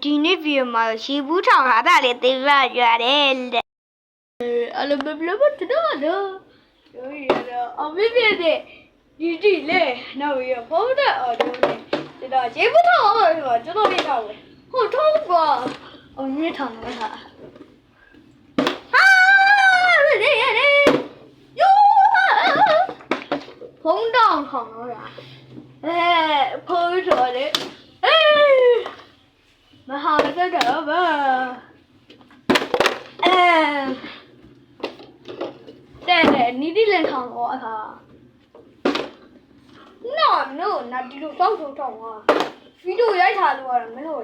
ဒီနေ့ဗီဒီယိုမှာရေဘူးထောင်ထားတာလေးသိပါရတယ်တဲ့အလိုဘယ်လိုမှတော့ရိုးရတော့အမေပြတဲ့ဒီလေနောက်ရဖို့တဲ့အော်ဒီတော့ရေဘူးထောင်အောင်ဆိုကျွန်တော်လေးထောင်ပဲဟုတ်ထောင်ပါအော်ညထောင်တော့ဟာလေယောဖုံးတောင်ထောင်တော့လားဖုံးတော်လေမဟာမတက်တော့ဘာတဲ့နီဒီလန်ထောင်တော့အခါနော်နာဒီလိုတောက်ထုံထောင်ဟာဗီဒီယိုရိုက်ထားလို့ရမလို့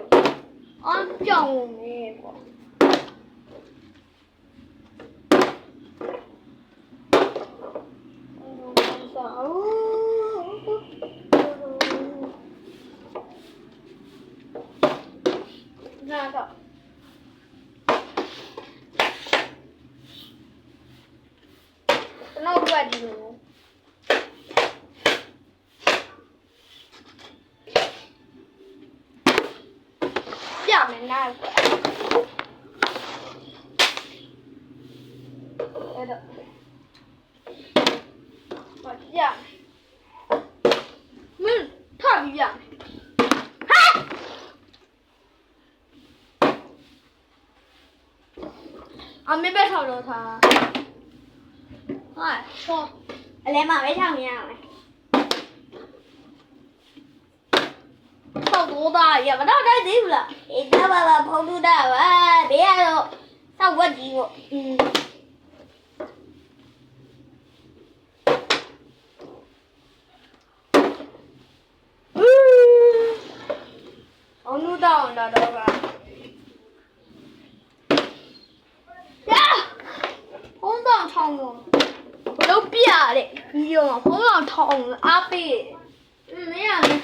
အောင်ကြောင်နေပေါ့တော့နောက်ပတ်ဒီလိုပြမယ်နားကွာအဲ့တော့ဘာပြမင်းထပြီးပြအမေပဲထောက်တော့ထားဟာဆောအလဲမှာပဲထောက်ရအောင်ထောက်တော့တာရမတော့တိုက်သေးဘူးလားအေးတော့ပါဖုန်းတူတာပါဘေးကတော့စောက်ဝက်ကြီးပေါ့အောင်လူတော့တော့ပါထောင်လို့ဘလို့ပြတဲ့ဗီဒီယိုမှာဖုန်းအောင်ထောင်အားပေးမရဘူး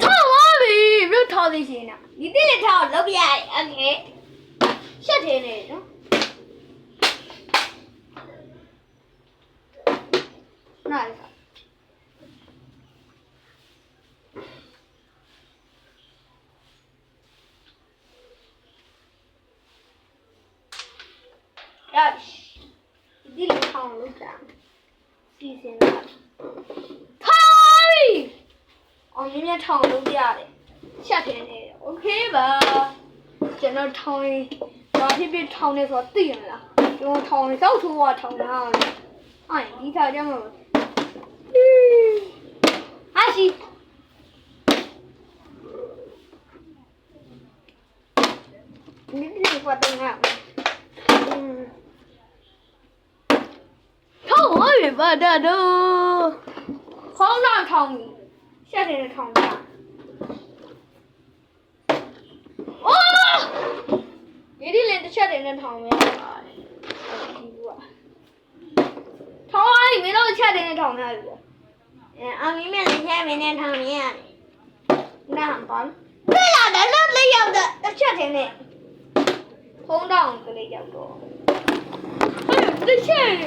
ထောင်ပါပြီဘလို့ထောင်သိရှင်နာဒီတိလက်ထောင်လုပ်ပြရတယ်โอเคရှက်တယ်နေနော်နားဒီလိုထောင်လို့ကြာစီစဉ်တာထိုင်အောင်မြင်ထောင်လို့ရတယ်ချက်တယ်နေโอเคပါကျွန်တော်ထောင်ရင်ဘာဖြစ်ဖြစ်ထောင်နေဆိုတော့သိရမလားကျွန်တော်ထောင်ရင်စောက်ထိုးကထောင်တာအဲ့ဒီထားကြမှာဟာရှိဒီပတ်တယ်ငါ我也不知道，好难唱，夏天的唱吧。哦，你的脸夏天的唱没有啊？唱完里面都是夏天的唱没有？里面的夏天的唱没有？那很棒。对了，那要的，那夏天的，红糖之类要多。哎呦，这夏天。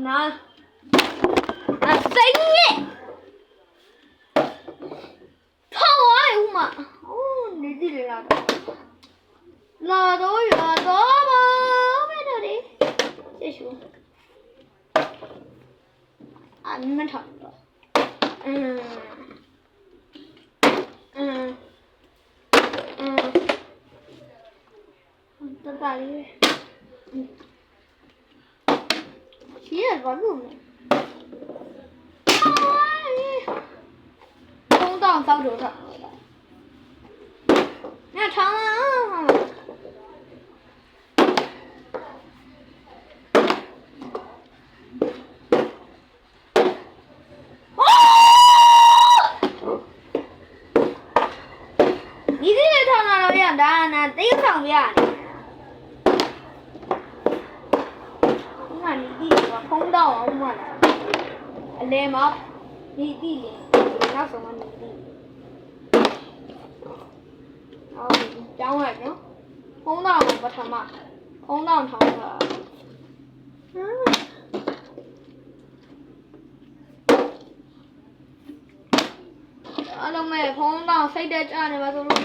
那谁呢？唱完以后嘛，你这里拉到远了吧？没得的，继续。你们唱歌。在哪里？写个路呢？空荡扫帚上，你看长啊！ တိတ်ဆောင်ပြနေငါနေဒီကဖုံးတော့အောင်မလားအလဲမှာဒီတိလေနောက်ဆုံးကနေဒီအော်ကျောင်းလိုက်နော်ဖုံးတော့ပထမဖုံးတော့ထောင်းတာအားလုံးမဲ့ဖုံးတော့စိတ်တက်ကြနေမှာဆိုလို့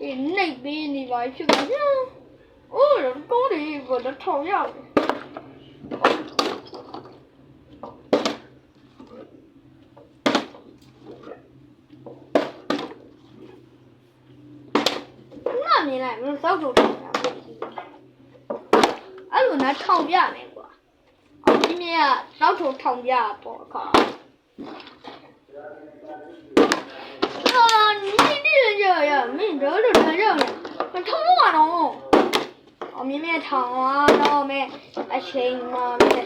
ဒီနှိပ်ပေးနေပါဖြစ်ပါဗျာ။အိုးတော့ဒီကတော့ထောင်ရောက်တယ်။ငါမြင်လိုက်မလို့စောက်ထုတ်တယ်။အဲ့လိုနဲ့ထောင်ပြမယ်ကွာ။အမြင်ကစောက်ထုတ်ထောင်ပြပေါ့ခါ။呀，没这都这样的，那ထောင်မှာတော့အမြင်မဲ့ထောင်တော့မဲ့အချိန်မှာမဲ့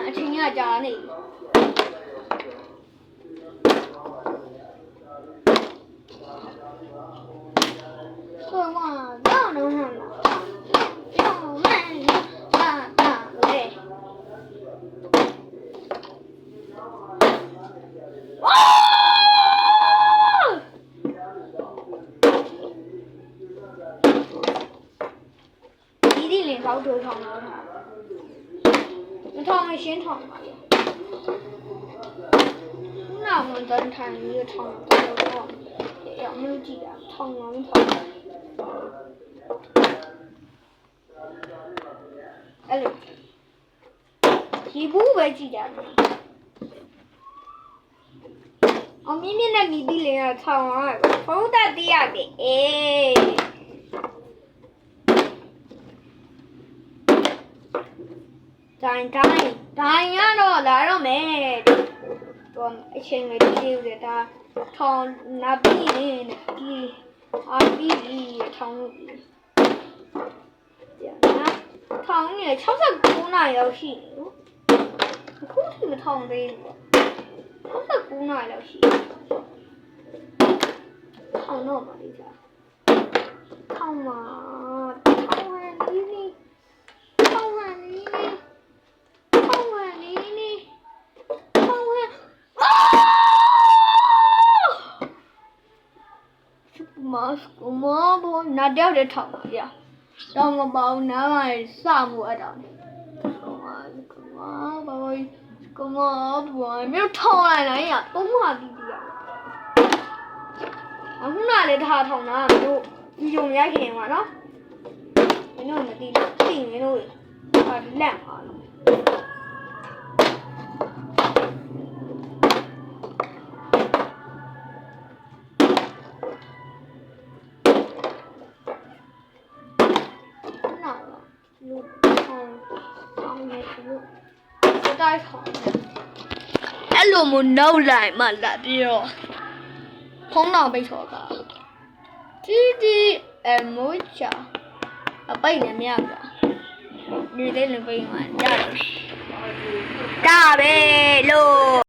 အချိန်ကကြာနေ好多ထောင်တော့ထားမထောင်ရှင်းထောင်ပါလေနာမတန်ထိုင်ရထောင်တော့ရမလို့ကြည့်တာထောင်တော့ထောင်အဲ့လိုဒီဘူးပဲကြည့်ကြတယ်အမင်းနဲ့မိတိလေးကထောင်ရဖုန်းတက်တရပြီအေးတိုင်းရတော့လာတော့မယ်တော့အချိန်လေးကြည့်ရတာထောင်နာပြီးနေဒီအာပြီးထောင်လို့ပြန်နာထောင်နေ69နာရီရောက်ရှိနေနော်အခုထိမထောင်သေးဘူး69နာရီလောက်ရှိထောင်တော့ပါလိမ့်စားထောင်မှာထောင်ဟန်ဒီနီထောင်ဟန်ဒီနီmask mo na đeo để thòng kìa đâu mà bao nó mày sao mua ở đâu come on boy biết thòng này này à đúng mà đi đi à hôm nay để thà thòng nó đi dùng giá kèm mà đó cái nơi mà đi tìm cái nơi và làm ởအဲ့လိုမနောက်လိုက်မှလာပြီးတော့ဖုံးတော်ပိတ်ထော်ကဒီအမိုးချအပိတ်လည်းမရဘူးဒီလေးလည်းပိတ်မှရတယ်ဒါပဲလို့